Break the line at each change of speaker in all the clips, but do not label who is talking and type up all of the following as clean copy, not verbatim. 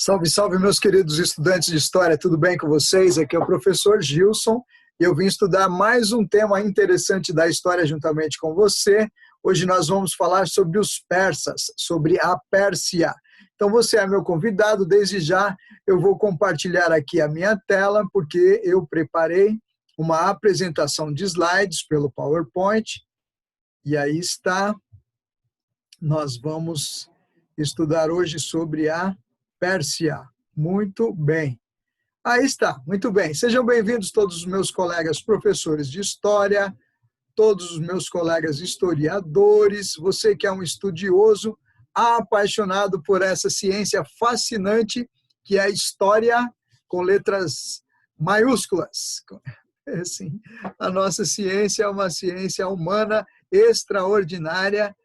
Salve, salve, meus queridos estudantes de História, tudo bem com vocês? Aqui é o professor Gilson e eu vim estudar mais um tema interessante da história juntamente com você. Hoje nós vamos falar sobre os persas, sobre a Pérsia. Então você é meu convidado, desde já eu vou compartilhar aqui a minha tela, porque eu preparei uma apresentação de slides pelo PowerPoint. E aí está, nós vamos estudar hoje sobre a Pérsia. Muito bem. Aí está, muito bem. Sejam bem-vindos todos os meus colegas professores de História, todos os meus colegas historiadores, você que é um estudioso, apaixonado por essa ciência fascinante que é a História com letras maiúsculas. Assim, a nossa ciência é uma ciência humana extraordinária,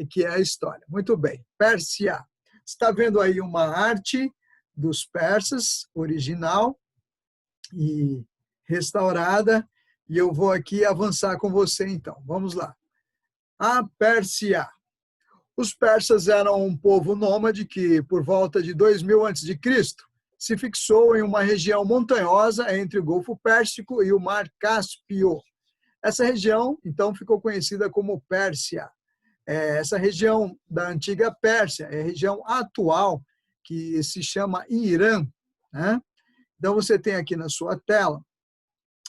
que é a História. Muito bem. Pérsia. Você está vendo aí uma arte dos persas, original e restaurada, e eu vou aqui avançar com você, então. Vamos lá. A Pérsia. Os persas eram um povo nômade que, por volta de 2000 a.C., se fixou em uma região montanhosa entre o Golfo Pérsico e o Mar Cáspio. Essa região, então, ficou conhecida como Pérsia. Essa região da antiga Pérsia é a região atual que se chama Irã, né? Então, você tem aqui na sua tela,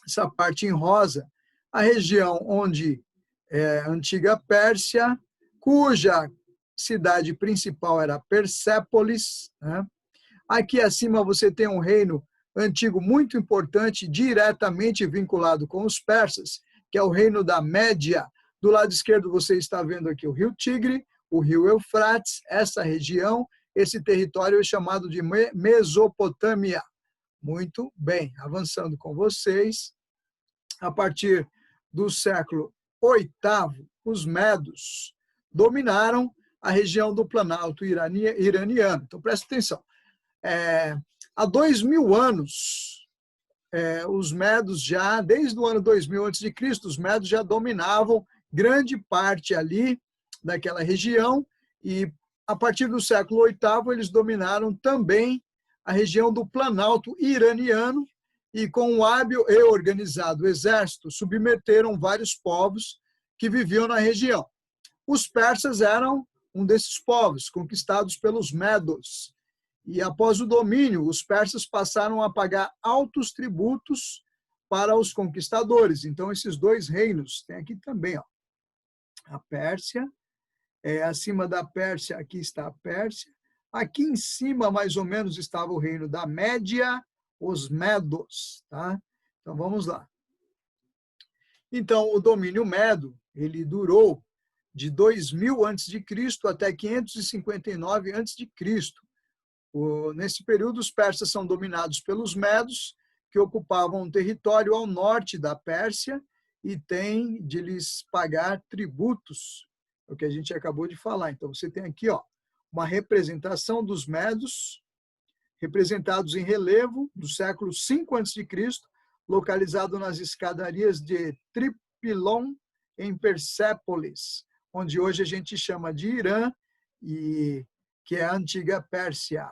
essa parte em rosa, a região onde é a antiga Pérsia, cuja cidade principal era Persépolis, né? Aqui acima você tem um reino antigo muito importante, diretamente vinculado com os persas, que é o reino da Média. Do lado esquerdo você está vendo aqui o rio Tigre, o rio Eufrates, essa região, esse território é chamado de Mesopotâmia. Muito bem, avançando com vocês. A partir do século VIII, os medos dominaram a região do Planalto iraniano. Então, presta atenção. Há 2000 anos, os medos já, desde o ano 2000 a.C., os medos já dominavam grande parte ali daquela região e, a partir do século VIII, eles dominaram também a região do Planalto iraniano e, com um hábil e organizado exército, submeteram vários povos que viviam na região. Os persas eram um desses povos, conquistados pelos medos. E, após o domínio, os persas passaram a pagar altos tributos para os conquistadores. Então, esses dois reinos, tem aqui também, ó, a Pérsia, acima da Pérsia, aqui está a Pérsia. Aqui em cima, mais ou menos, estava o reino da Média, os medos, tá? Então, vamos lá. Então, o domínio medo, ele durou de 2000 a.C. até 559 a.C. Nesse período, os persas são dominados pelos medos, que ocupavam um território ao norte da Pérsia e têm de lhes pagar tributos, é o que a gente acabou de falar. Então, você tem aqui, ó, uma representação dos medos, representados em relevo do século V a.C., localizado nas escadarias de Tripilon, em Persépolis, onde hoje a gente chama de Irã, e que é a antiga Pérsia.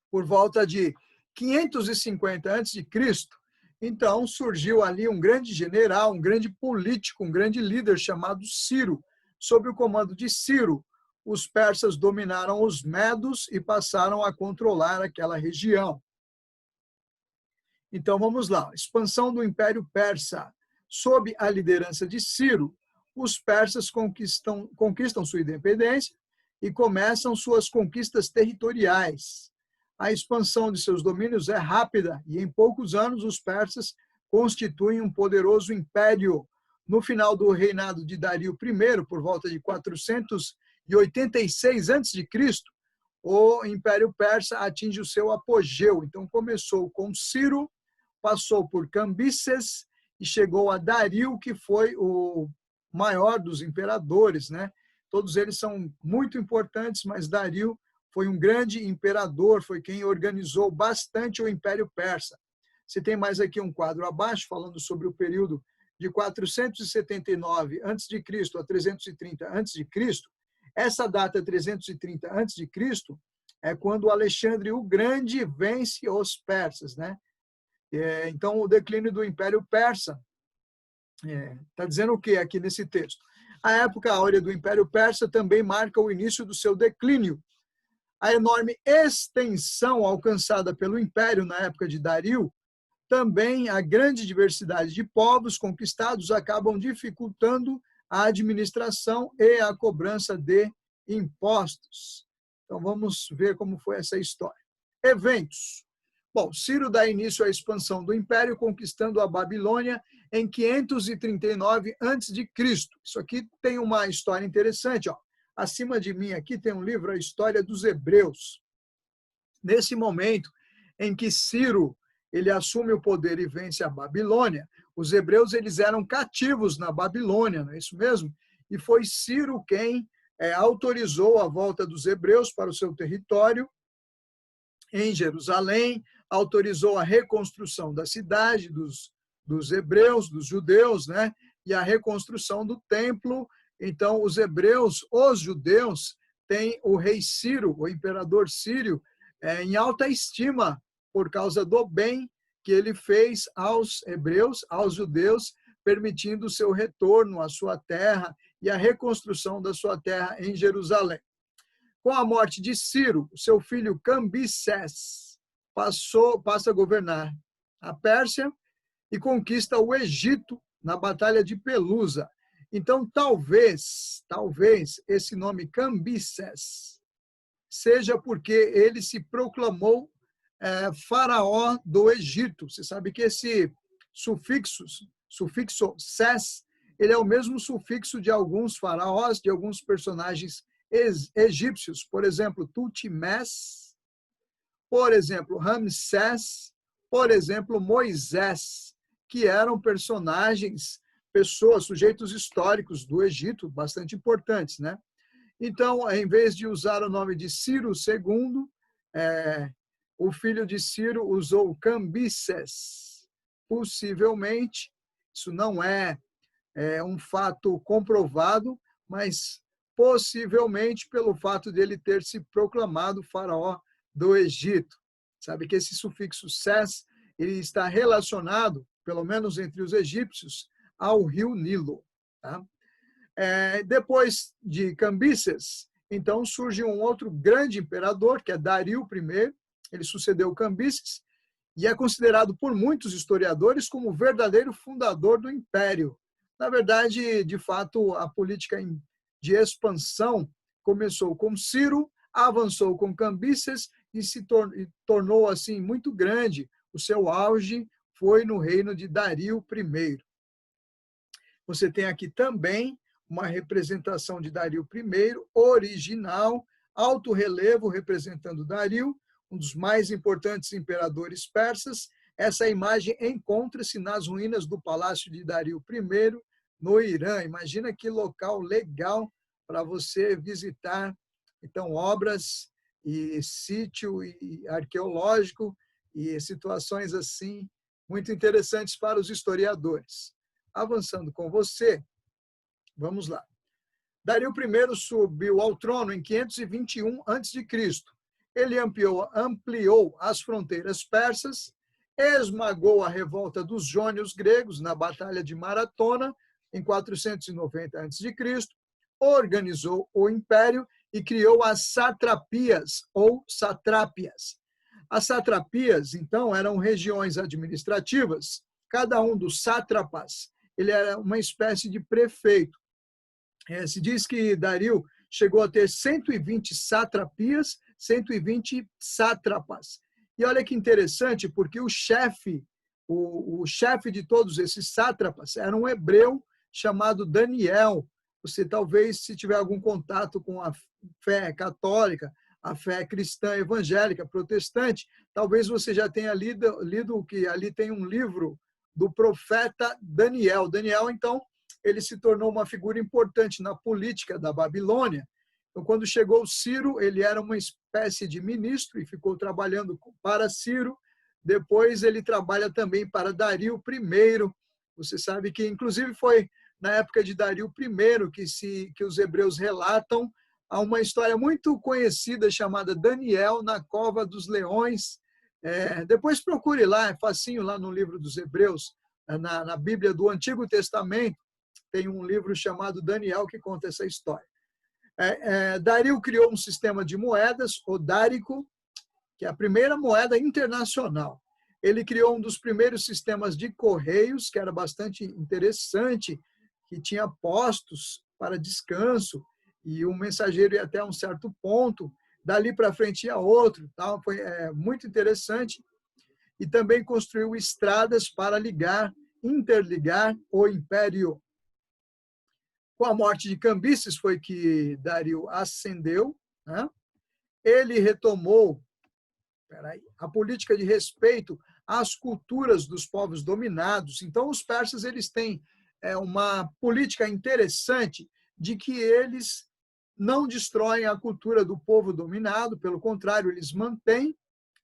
Por volta de 550 a.C., então surgiu ali um grande general, um grande político, um grande líder chamado Ciro. Sob o comando de Ciro, os persas dominaram os medos e passaram a controlar aquela região. Então vamos lá, expansão do Império Persa. Sob a liderança de Ciro, os persas conquistam sua independência e começam suas conquistas territoriais. A expansão de seus domínios é rápida e, em poucos anos, os persas constituem um poderoso império. No final do reinado de Dario I, por volta de 486 a.C., o Império Persa atinge o seu apogeu. Então, começou com Ciro, passou por Cambises e chegou a Dario, que foi o maior dos imperadores, né? Todos eles são muito importantes, mas Dario foi um grande imperador, foi quem organizou bastante o Império Persa. Você tem mais aqui um quadro abaixo, falando sobre o período de 479 a.C. a 330 a.C. Essa data, 330 a.C., é quando Alexandre o Grande vence os persas, né? Então, o declínio do Império Persa está dizendo o que aqui nesse texto? A época áurea do Império Persa também marca o início do seu declínio. A enorme extensão alcançada pelo Império na época de Dario, também a grande diversidade de povos conquistados acabam dificultando a administração e a cobrança de impostos. Então, vamos ver como foi essa história. Eventos. Bom, Ciro dá início à expansão do Império, conquistando a Babilônia em 539 a.C. Isso aqui tem uma história interessante. Ó. Acima de mim aqui tem um livro, A História dos Hebreus. Nesse momento em que Ciro ele assume o poder e vence a Babilônia, os hebreus eles eram cativos na Babilônia, não é isso mesmo? E foi Ciro quem autorizou a volta dos hebreus para o seu território em Jerusalém, autorizou a reconstrução da cidade dos hebreus, dos judeus, né? E a reconstrução do templo. Então, os hebreus, os judeus, têm o rei Ciro, o imperador Sírio, em alta estima por causa do bem que ele fez aos hebreus, aos judeus, permitindo o seu retorno à sua terra e a reconstrução da sua terra em Jerusalém. Com a morte de Ciro, seu filho Cambises passa a governar a Pérsia e conquista o Egito na Batalha de Pelusa. Então, talvez esse nome Cambises seja porque ele se proclamou faraó do Egito. Você sabe que esse sufixo ses, ele é o mesmo sufixo de alguns faraós, de alguns personagens egípcios, por exemplo, Tutmés, por exemplo, Ramsés, por exemplo, Moisés, que eram personagens, pessoas, sujeitos históricos do Egito, bastante importantes, né? Então, em vez de usar o nome de Ciro II, o filho de Ciro usou Cambises. Possivelmente, isso não é um fato comprovado, mas possivelmente pelo fato de ele ter se proclamado faraó do Egito. Sabe que esse sufixo ses ele está relacionado, pelo menos entre os egípcios, ao rio Nilo. Tá? Depois de Cambises, então surge um outro grande imperador, que é Dario I. Ele sucedeu Cambises e é considerado por muitos historiadores como o verdadeiro fundador do império. Na verdade, de fato, a política de expansão começou com Ciro, avançou com Cambises e se tornou assim muito grande. O seu auge foi no reino de Dario I. Você tem aqui também uma representação de Dario I, original, alto relevo representando Dario, um dos mais importantes imperadores persas. Essa imagem encontra-se nas ruínas do Palácio de Dario I, no Irã. Imagina que local legal para você visitar. Então, obras e sítio e arqueológico e situações assim muito interessantes para os historiadores. Avançando com você, vamos lá. Dario I subiu ao trono em 521 a.C. Ele ampliou as fronteiras persas, esmagou a revolta dos jônios gregos na Batalha de Maratona, em 490 a.C., organizou o império e criou as satrapias ou satrápias. As satrapias, então, eram regiões administrativas. Cada um dos sátrapas ele era uma espécie de prefeito. Se diz que Dario chegou a ter 120 satrapias, 120 sátrapas. E olha que interessante, porque o chefe de todos esses sátrapas era um hebreu chamado Daniel. Você talvez, se tiver algum contato com a fé católica, a fé cristã evangélica, protestante, talvez você já tenha lido que ali tem um livro do profeta Daniel. Daniel, então, ele se tornou uma figura importante na política da Babilônia. Então, quando chegou Ciro, ele era uma espécie de ministro e ficou trabalhando para Ciro. Depois, ele trabalha também para Dario I. Você sabe que, inclusive, foi na época de Dario I que os hebreus relatam há uma história muito conhecida chamada Daniel na Cova dos Leões. Depois procure lá, é facinho lá no livro dos Hebreus, na Bíblia do Antigo Testamento, tem um livro chamado Daniel que conta essa história. Dario criou um sistema de moedas, o dárico, que é a primeira moeda internacional. Ele criou um dos primeiros sistemas de correios, que era bastante interessante, que tinha postos para descanso, e o mensageiro ia até um certo ponto, dali para frente ia outro. Tá? Foi muito interessante. E também construiu estradas para interligar o império. Com a morte de Cambises foi que Dario ascendeu, né? Ele retomou a política de respeito às culturas dos povos dominados. Então, os persas eles têm uma política interessante de que eles não destroem a cultura do povo dominado, pelo contrário, eles mantêm,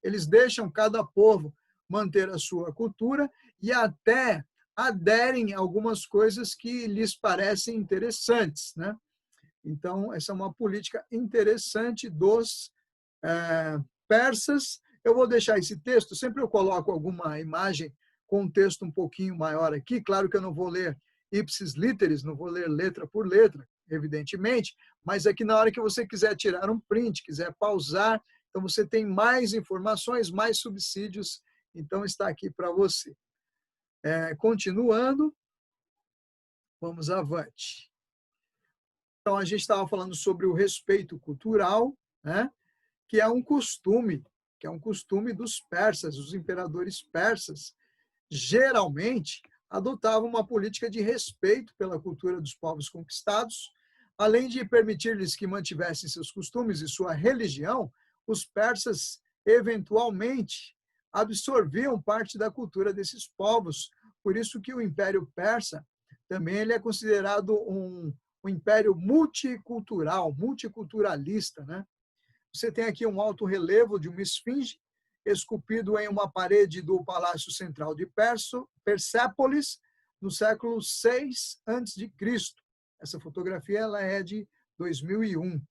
eles deixam cada povo manter a sua cultura e até aderem a algumas coisas que lhes parecem interessantes, né? Então, essa é uma política interessante dos persas. Eu vou deixar esse texto, sempre eu coloco alguma imagem com um texto um pouquinho maior aqui. Claro que eu não vou ler ipsis literis, não vou ler letra por letra, evidentemente, mas aqui na hora que você quiser tirar um print, quiser pausar, então você tem mais informações, mais subsídios, então está aqui para você. Continuando, vamos avante. Então, a gente estava falando sobre o respeito cultural, né? Que é um costume dos persas. Os imperadores persas geralmente adotavam uma política de respeito pela cultura dos povos conquistados, além de permitir-lhes que mantivessem seus costumes e sua religião. Os persas eventualmente absorviam parte da cultura desses povos. Por isso que o Império Persa também ele é considerado um império multicultural, multiculturalista, né? Você tem aqui um alto relevo de uma esfinge esculpido em uma parede do Palácio Central de Persépolis, no século 6 a.C. Essa fotografia ela é de 2001.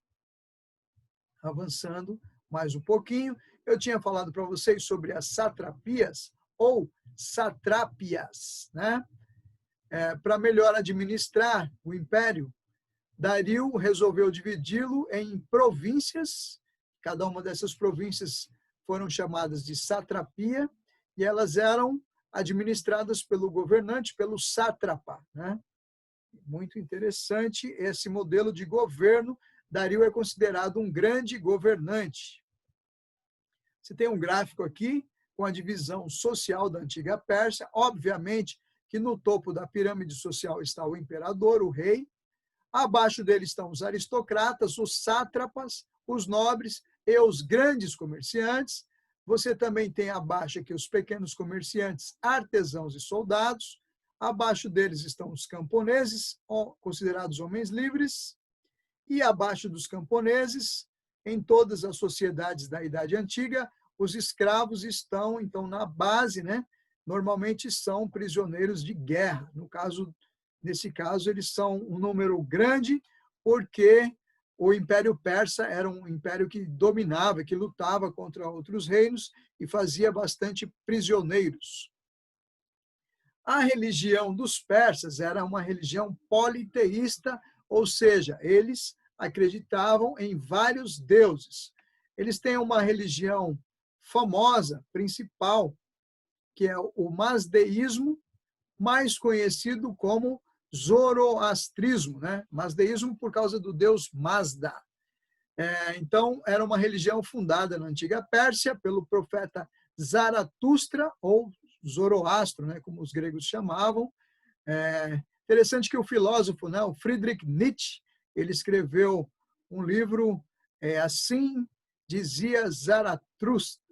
Avançando mais um pouquinho, eu tinha falado para vocês sobre as satrapias ou satrápias, né? Para melhor administrar o império, Dario resolveu dividi-lo em províncias. Cada uma dessas províncias foram chamadas de satrapia e elas eram administradas pelo governante, pelo sátrapa, né? Muito interessante esse modelo de governo. Dario é considerado um grande governante. Você tem um gráfico aqui com a divisão social da antiga Pérsia. Obviamente que no topo da pirâmide social está o imperador, o rei. Abaixo dele estão os aristocratas, os sátrapas, os nobres e os grandes comerciantes. Você também tem abaixo aqui os pequenos comerciantes, artesãos e soldados. Abaixo deles estão os camponeses, considerados homens livres. E abaixo dos camponeses, em todas as sociedades da Idade Antiga, os escravos estão, então, na base, né? Normalmente são prisioneiros de guerra. Nesse caso, eles são um número grande, porque o Império Persa era um império que dominava, que lutava contra outros reinos e fazia bastante prisioneiros. A religião dos persas era uma religião politeísta, ou seja, eles acreditavam em vários deuses. Eles têm uma religião famosa, principal, que é o mazdeísmo, mais conhecido como zoroastrismo, né? Mazdeísmo por causa do deus Mazda. Então, era uma religião fundada na antiga Pérsia pelo profeta Zaratustra, ou Zoroastro, né? Como os gregos chamavam. Interessante que o filósofo, né? O Friedrich Nietzsche, ele escreveu um livro, Assim Dizia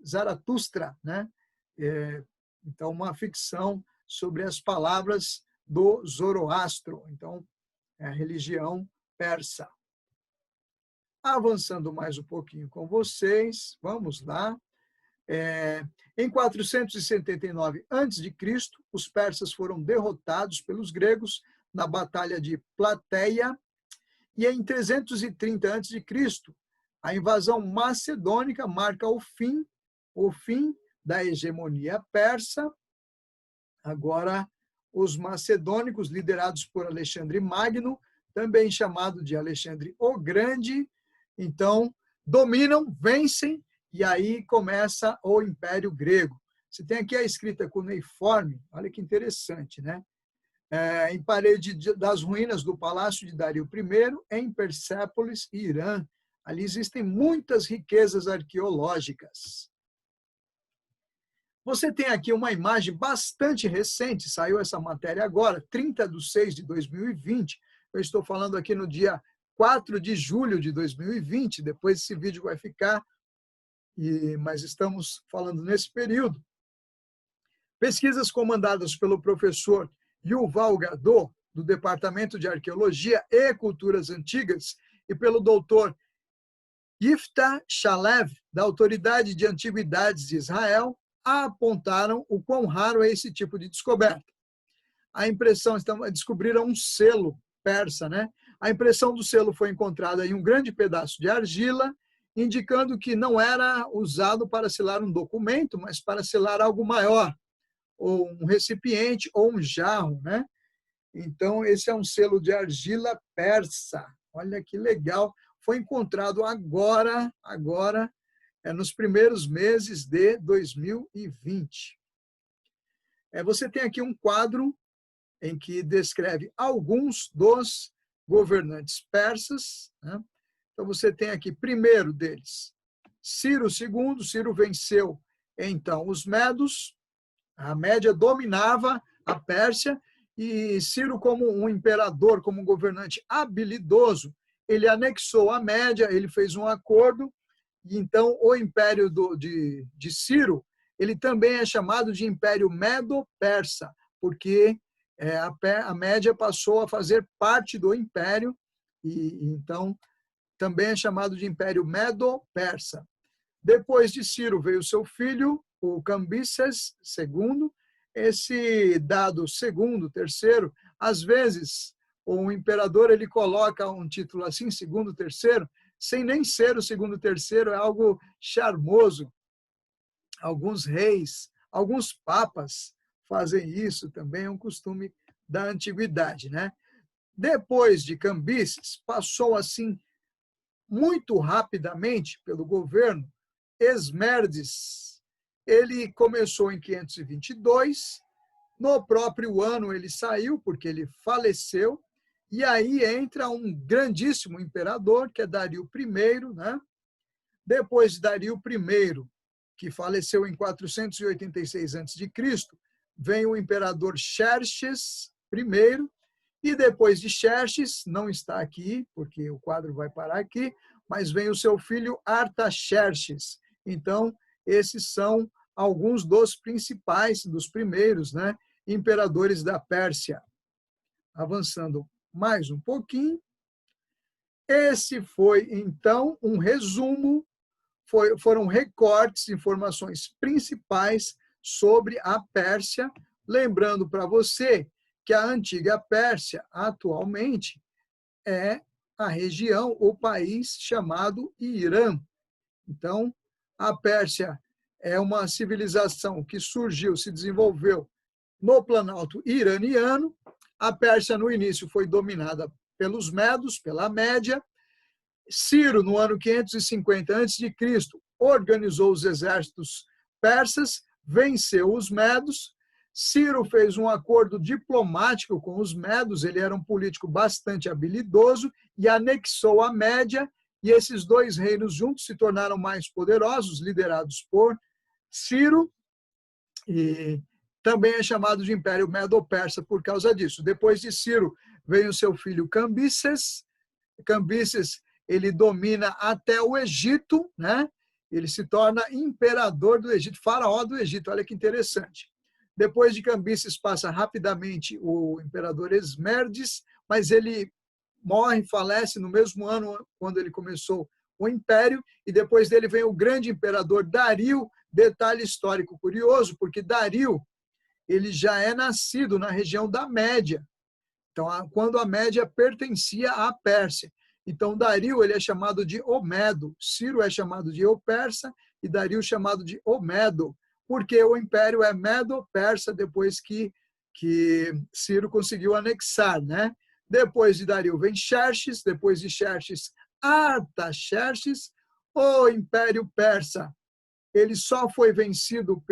Zaratustra, né? Então, uma ficção sobre as palavras do Zoroastro. Então, é a religião persa. Avançando mais um pouquinho com vocês, vamos lá. Em 479 a.C., os persas foram derrotados pelos gregos na Batalha de Plateia E em 330 a.C., a invasão macedônica marca o fim da hegemonia persa. Agora, os macedônicos, liderados por Alexandre Magno, também chamado de Alexandre o Grande, então dominam, vencem, e aí começa o Império Grego. Você tem aqui a escrita cuneiforme, olha que interessante, né? Em parede das ruínas do Palácio de Dario I, em Persépolis, Irã. Ali existem muitas riquezas arqueológicas. Você tem aqui uma imagem bastante recente, saiu essa matéria agora, 30/6/2020. Eu estou falando aqui no dia 4 de julho de 2020, depois esse vídeo vai ficar, mas estamos falando nesse período. Pesquisas comandadas pelo professor Yuval Gadot, do Departamento de Arqueologia e Culturas Antigas, e pelo doutor Yiftach Shalev, da Autoridade de Antiguidades de Israel, apontaram o quão raro é esse tipo de descoberta. A impressão, descobriram um selo persa, né? A impressão do selo foi encontrada em um grande pedaço de argila, indicando que não era usado para selar um documento, mas para selar algo maior, ou um recipiente, ou um jarro, né? Então, esse é um selo de argila persa. Olha que legal. Foi encontrado agora, nos primeiros meses de 2020. Você tem aqui um quadro em que descreve alguns dos governantes persas, né? Então, você tem aqui, primeiro deles, Ciro II. Ciro venceu, então, os medos. A Média dominava a Pérsia e Ciro, como um imperador, como um governante habilidoso, ele anexou a Média, ele fez um acordo, e então o império de Ciro, ele também é chamado de Império Medo-Persa, porque a Média passou a fazer parte do império, e então também é chamado de Império Medo-Persa. Depois de Ciro veio seu filho, o Cambises II. Esse dado segundo, terceiro, às vezes o imperador ele coloca um título assim, segundo, terceiro, sem nem ser o segundo, terceiro, é algo charmoso. Alguns reis, alguns papas fazem isso também, é um costume da antiguidade, né? Depois de Cambises, passou assim muito rapidamente pelo governo Esmerdes. Ele começou em 522, no próprio ano ele saiu, porque ele faleceu, e aí entra um grandíssimo imperador, que é Dario I, né? Depois de Dario I, que faleceu em 486 a.C., vem o imperador Xerxes I, e depois de Xerxes, não está aqui, porque o quadro vai parar aqui, mas vem o seu filho Artaxerxes. Então, esses são alguns dos principais, dos primeiros, né, imperadores da Pérsia. Avançando mais um pouquinho. Esse foi, então, um resumo, foram recortes, informações principais sobre a Pérsia. Lembrando para você que a antiga Pérsia, atualmente, é a região, o país chamado Irã. Então, a Pérsia é uma civilização que surgiu, se desenvolveu no Planalto iraniano. A Pérsia, no início, foi dominada pelos medos, pela Média. Ciro, no ano 550 a.C., organizou os exércitos persas, venceu os medos. Ciro fez um acordo diplomático com os medos, ele era um político bastante habilidoso e anexou a Média, e esses dois reinos juntos se tornaram mais poderosos, liderados por Ciro, e também é chamado de Império Medo-Persa por causa disso. Depois de Ciro, veio o seu filho Cambises. Cambises, ele domina até o Egito, né? Ele se torna imperador do Egito, faraó do Egito, olha que interessante. Depois de Cambises passa rapidamente o imperador Esmerdes, mas ele morre, falece no mesmo ano quando ele começou o império, e depois dele vem o grande imperador Dario. Detalhe histórico curioso, porque Dario ele já é nascido na região da Média. Então, quando a Média pertencia à Pérsia. Então, Dario ele é chamado de Omedo, Ciro é chamado de Eu-Persa e Dario chamado de Omedo, porque o império é Medo-Persa depois que Ciro conseguiu anexar, né? Depois de Dario vem Xerxes, depois de Xerxes, Artaxerxes, o Império Persa. Ele só foi vencido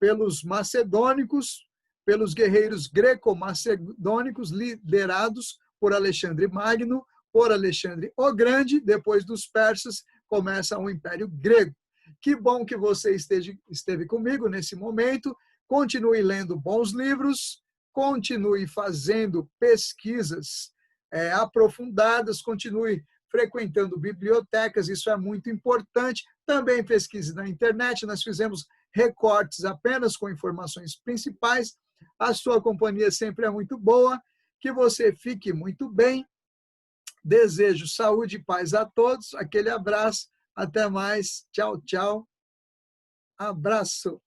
pelos macedônicos, pelos guerreiros greco-macedônicos liderados por Alexandre Magno, por Alexandre o Grande. Depois dos persas começa o Império Grego. Que bom que você esteve comigo nesse momento. Continue lendo bons livros, continue fazendo pesquisas aprofundadas, continue frequentando bibliotecas, isso é muito importante. Também pesquise na internet, nós fizemos recortes apenas com informações principais. A sua companhia sempre é muito boa, que você fique muito bem. Desejo saúde e paz a todos, aquele abraço, até mais, tchau, tchau, abraço.